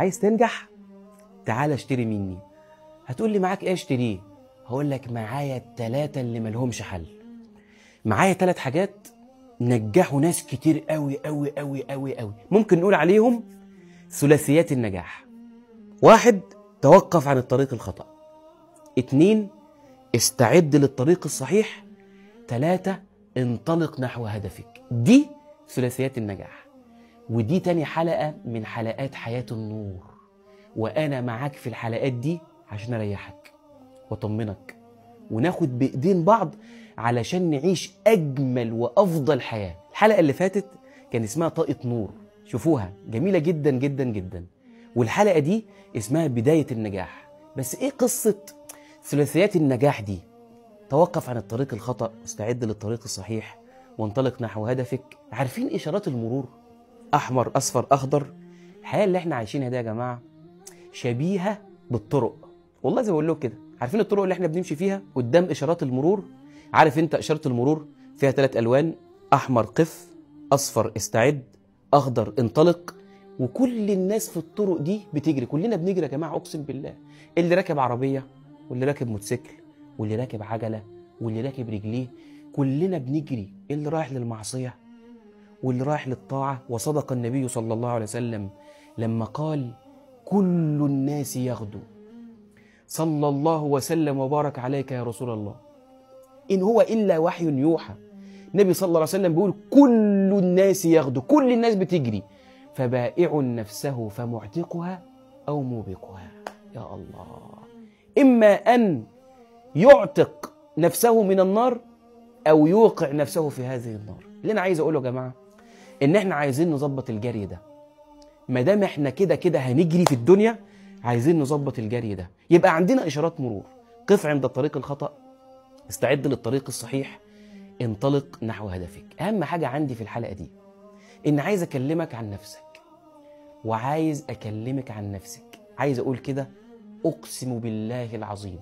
عايز تنجح؟ تعال اشتري مني. هتقول لي معاك ايه اشتريه؟ هقول لك معايا التلاتة اللي ملهمش حل. معايا 3 حاجات نجحوا ناس كتير قوي قوي قوي قوي قوي، ممكن نقول عليهم ثلاثيات النجاح. 1، توقف عن الطريق الخطأ. 2، استعد للطريق الصحيح. 3، انطلق نحو هدفك. دي ثلاثيات النجاح، ودي تاني حلقة من حلقات حياة النور، وأنا معاك في الحلقات دي عشان أريحك وأطمنك وناخد بإيدين بعض علشان نعيش أجمل وأفضل حياة. الحلقة اللي فاتت كان اسمها طاقة نور، شوفوها جميلة جدا جدا جدا. والحلقة دي اسمها بداية النجاح. بس إيه قصة ثلاثيات النجاح دي؟ توقف عن الطريق الخطأ، واستعد للطريق الصحيح، وانطلق نحو هدفك. عارفين إشارات المرور؟ أحمر أصفر أخضر. الحياة اللي احنا عايشينها دي يا جماعة شبيهة بالطرق، والله زي ما بقول لكم كده. عارفين الطرق اللي احنا بنمشي فيها قدام إشارات المرور؟ عارف انت إشارة المرور فيها 3 ألوان، أحمر قف، أصفر استعد، أخضر انطلق. وكل الناس في الطرق دي بتجري، كلنا بنجري يا جماعة أقسم بالله. اللي راكب عربية، واللي راكب موتوسيكل، واللي راكب عجلة، واللي راكب رجليه، كلنا بنجري. اللي رايح للمعصية واللي رايح للطاعة. وصدق النبي صلى الله عليه وسلم لما قال: كل الناس يغدو. صلى الله وسلم وبارك عليك يا رسول الله، إن هو إلا وحي يوحى. النبي صلى الله عليه وسلم بيقول: كل الناس يغدو، كل الناس بتجري، فبائع نفسه فمعتقها أو موبقها. يا الله، إما أن يعتق نفسه من النار أو يوقع نفسه في هذه النار. اللي أنا عايز أقوله يا جماعة إن إحنا عايزين نظبط الجري ده. ما دام إحنا كده كده هنجري في الدنيا، عايزين نظبط الجري ده. يبقى عندنا إشارات مرور: قف عند الطريق الخطأ، استعد للطريق الصحيح، انطلق نحو هدفك. أهم حاجة عندي في الحلقة دي إن عايز أكلمك عن نفسك، وعايز أكلمك عن نفسك. عايز أقول كده: أقسم بالله العظيم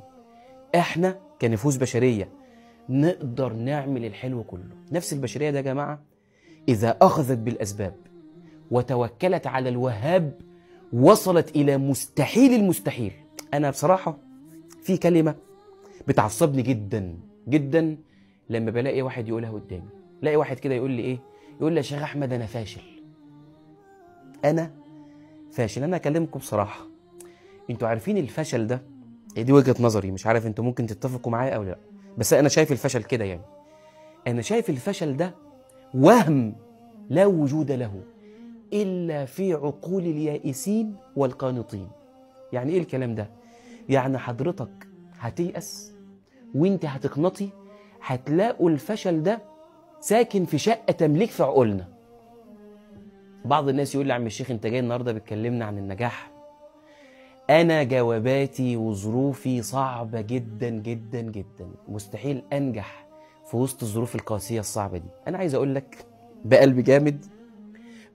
إحنا كنفوس بشرية نقدر نعمل الحلو كله. نفس البشرية ده يا جماعة إذا أخذت بالأسباب وتوكلت على الوهاب وصلت إلى مستحيل المستحيل. أنا بصراحة في كلمة بتعصبني جدا جدا لما بلاقي واحد يقولها قدامي. لاقي واحد كده يقول لي إيه؟ يقول لي: يا شيخ أحمد أنا فاشل. أنا فاشل. أنا أكلمكم بصراحة، أنتوا عارفين الفشل ده، دي وجهة نظري، مش عارف أنتوا ممكن تتفقوا معايا أو لا، بس أنا شايف الفشل كده. يعني أنا شايف الفشل ده وهم لا وجود له إلا في عقول اليائسين والقانطين. يعني إيه الكلام ده؟ يعني حضرتك هتيأس وإنت هتقنطي، هتلاقوا الفشل ده ساكن في شقة تمليك في عقولنا. بعض الناس يقول لي: عم الشيخ أنت جاي النهاردة بتكلمنا عن النجاح. أنا جواباتي وظروفي صعبة جدا جدا جدا، مستحيل أنجح في وسط الظروف القاسية الصعبة دي. أنا عايز أقول لك بقلب جامد: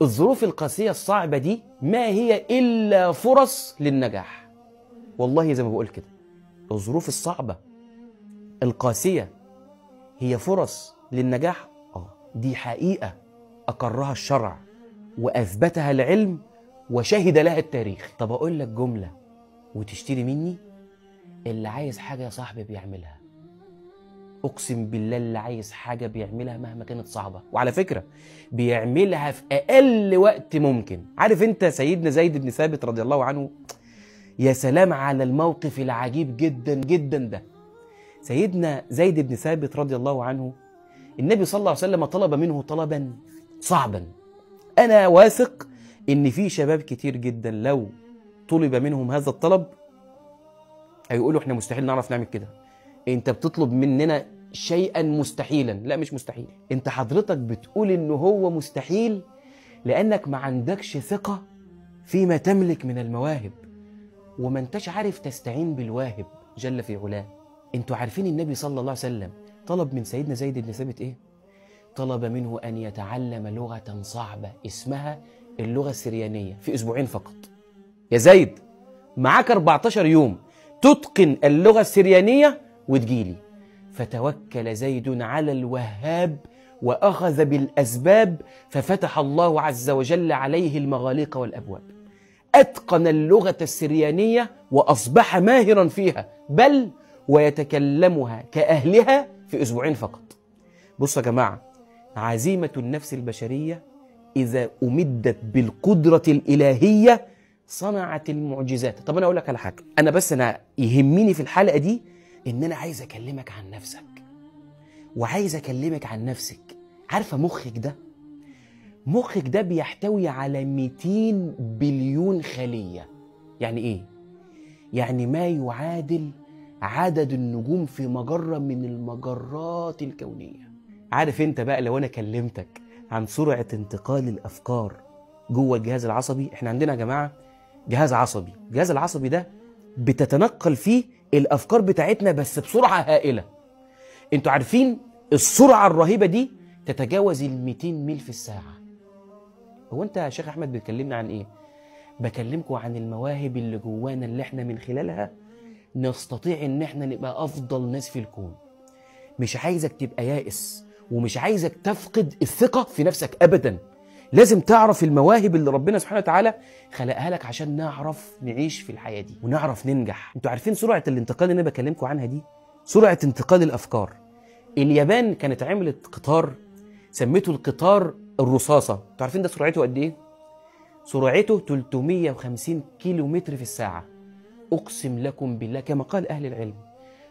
الظروف القاسية الصعبة دي ما هي إلا فرص للنجاح. والله زي ما بقول كده، الظروف الصعبة القاسية هي فرص للنجاح. دي حقيقة أقرها الشرع وأثبتها العلم وشهد لها التاريخ. طب أقول لك جملة وتشتري مني: اللي عايز حاجة يا صاحبي بيعملها. أقسم بالله اللي عايز حاجة بيعملها مهما كانت صعبة، وعلى فكرة بيعملها في أقل وقت ممكن. عارف أنت سيدنا زيد بن ثابت رضي الله عنه؟ يا سلام على الموقف العجيب جدا جدا ده. سيدنا زيد بن ثابت رضي الله عنه، النبي صلى الله عليه وسلم طلب منه طلبا صعبا. أنا واثق إن في شباب كتير جدا لو طلب منهم هذا الطلب هيقولوا: إحنا مستحيل نعرف نعمل كده، أنت بتطلب مننا شيئا مستحيلا. لا، مش مستحيل. أنت حضرتك بتقول إنه هو مستحيل لأنك ما عندكش ثقة فيما تملك من المواهب، وما انتش عارف تستعين بالواهب جل في علاه. أنتوا عارفين النبي صلى الله عليه وسلم طلب من سيدنا زيد بن ثابت إيه؟ طلب منه أن يتعلم لغة صعبة اسمها اللغة السريانية في 2 أسبوع فقط. يا زيد معاك 14 يوم تتقن اللغة السريانية وتجيلي. فتوكل زيد على الوهاب وأخذ بالأسباب، ففتح الله عز وجل عليه المغاليق والأبواب. أتقن اللغة السريانية وأصبح ماهرا فيها، بل ويتكلمها كأهلها في أسبوعين فقط. بصوا يا جماعة، عزيمة النفس البشرية إذا أمدت بالقدرة الإلهية صنعت المعجزات. طب أنا أقول لك على حاجة، أنا يهمني في الحلقة دي إن أنا عايز أكلمك عن نفسك، وعايز أكلمك عن نفسك. عارفة مخك ده بيحتوي على 200 بليون خلية. يعني إيه؟ يعني ما يعادل عدد النجوم في مجرة من المجرات الكونية. عارف انت بقى لو انا كلمتك عن سرعة انتقال الافكار جوه الجهاز العصبي، احنا عندنا يا جماعة جهاز عصبي، الجهاز العصبي ده بتتنقل فيه الافكار بتاعتنا بس بسرعة هائلة. انتوا عارفين السرعة الرهيبة دي تتجاوز 200 ميل في الساعة. هو انت يا شيخ احمد بتكلمنا عن ايه؟ بكلمكم عن المواهب اللي جوانا اللي احنا من خلالها نستطيع ان احنا نبقى افضل ناس في الكون. مش عايزك تبقى يائس، ومش عايزك تفقد الثقة في نفسك ابدا. لازم تعرف المواهب اللي ربنا سبحانه وتعالى خلقها لك عشان نعرف نعيش في الحياة دي ونعرف ننجح. انتوا عارفين سرعة الانتقال اللي انا بكلمكم عنها دي؟ سرعة انتقال الافكار. اليابان كانت عملت قطار سميته القطار الرصاصة. انتوا عارفين ده سرعته قد ايه؟ سرعته 350 كيلو متر في الساعة. أقسم لكم بالله كما قال أهل العلم،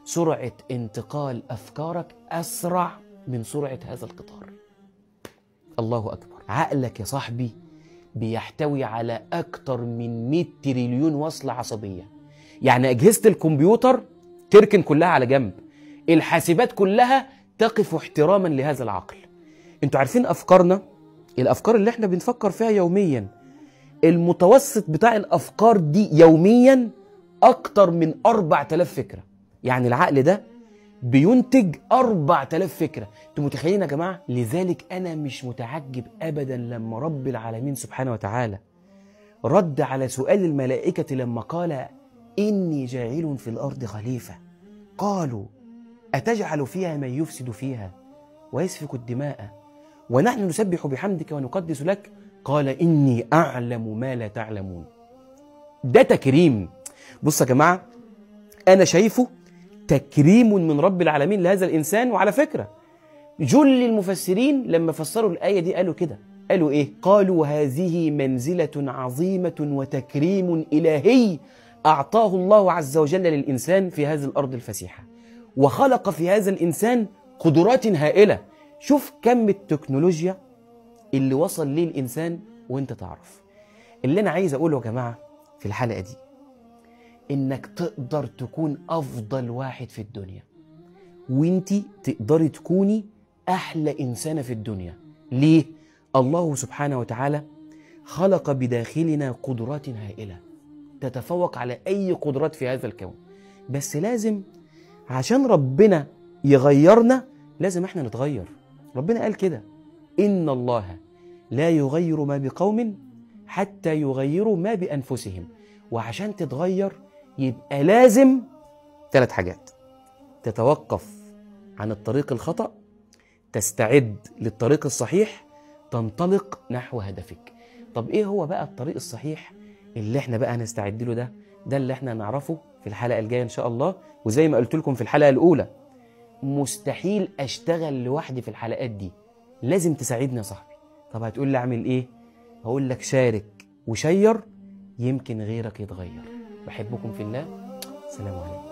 سرعة انتقال أفكارك أسرع من سرعة هذا القطار. الله أكبر. عقلك يا صاحبي بيحتوي على أكتر من 100 تريليون وصلة عصبية. يعني أجهزة الكمبيوتر تركن كلها على جنب، الحاسبات كلها تقف احتراما لهذا العقل. انتوا عارفين أفكارنا، الأفكار اللي احنا بنفكر فيها يوميا، المتوسط بتاع الأفكار دي يوميا أكتر من 4000 فكرة. يعني العقل ده بينتج 4000 فكرة. انتوا متخيلين يا جماعة؟ لذلك أنا مش متعجب أبدا لما رب العالمين سبحانه وتعالى رد على سؤال الملائكة لما قال إني جاعل في الأرض خليفة، قالوا أتجعل فيها من يفسد فيها ويسفك الدماء ونحن نسبح بحمدك ونقدس لك، قال إني أعلم ما لا تعلمون. ده تكريم. بص يا جماعة، أنا شايفه تكريم من رب العالمين لهذا الإنسان. وعلى فكرة جل المفسرين لما فسروا الآية دي قالوا كده، قالوا إيه؟ قالوا هذه منزلة عظيمة وتكريم إلهي أعطاه الله عز وجل للإنسان في هذه الأرض الفسيحة، وخلق في هذا الإنسان قدرات هائلة. شوف كم التكنولوجيا اللي وصل ليه الإنسان وإنت تعرف. اللي أنا عايز أقوله يا جماعة في الحلقة دي إنك تقدر تكون أفضل واحد في الدنيا، وإنتي تقدري تكوني أحلى إنسانة في الدنيا. ليه؟ الله سبحانه وتعالى خلق بداخلنا قدرات هائلة تتفوق على أي قدرات في هذا الكون، بس لازم عشان ربنا يغيرنا لازم احنا نتغير. ربنا قال كده إن الله لا يغير ما بقوم حتى يغيروا ما بأنفسهم. وعشان تتغير يبقى لازم 3 حاجات: تتوقف عن الطريق الخطأ، تستعد للطريق الصحيح، تنطلق نحو هدفك. طب ايه هو بقى الطريق الصحيح اللي احنا بقى هنستعد له؟ ده اللي احنا نعرفه في الحلقة الجاية ان شاء الله. وزي ما قلت لكم في الحلقة الأولى، مستحيل اشتغل لوحدي في الحلقات دي، لازم تساعدني يا صاحبي. طب هتقول لي اعمل ايه؟ هقول لك شارك وشير، يمكن غيرك يتغير. بحبكم في الله، سلام عليكم.